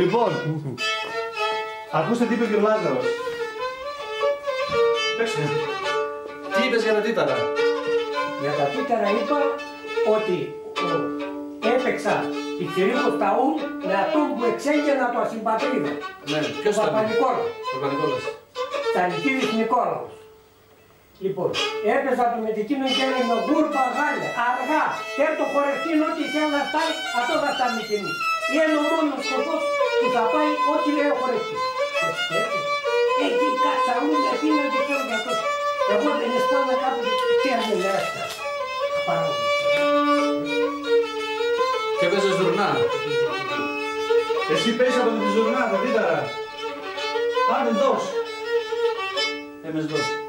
Λοιπόν, ακούστε τι είπε και ο Λάζαρος. Παίξτε. Τι είπες για τα τύτταρα? Για τα τύτταρα είπα ότι έπαιξα πιτσιρίκος ταούν με αυτόν που εξέγγελνα το ασυμπατρίδο. Ναι, ποιος ήταν? Παπα-Νικόλας. Ταλικίδης Νικόλαος. Λοιπόν, έπαιζα το με εκείνον και έλεγε γούρπα γάλια, αργά, τέτο χορευτήν, ό,τι θέλω να φτάει, αυτό θα φτάνει με εκείνη. Είναι ο μόνος σκοπός που θα πάει ό,τι λέει ο χορευτής. Εκεί κάτσα με πίνα και θέλω για αυτό. Εγώ δεν αισθάνομαι κάπου και δεν έφτασα. Και έπαιζες δουρνά. Εσύ παίζεις από τη ζουρνά, τα τύτταρα. Άντε δώσ'. Έμες δώσ'.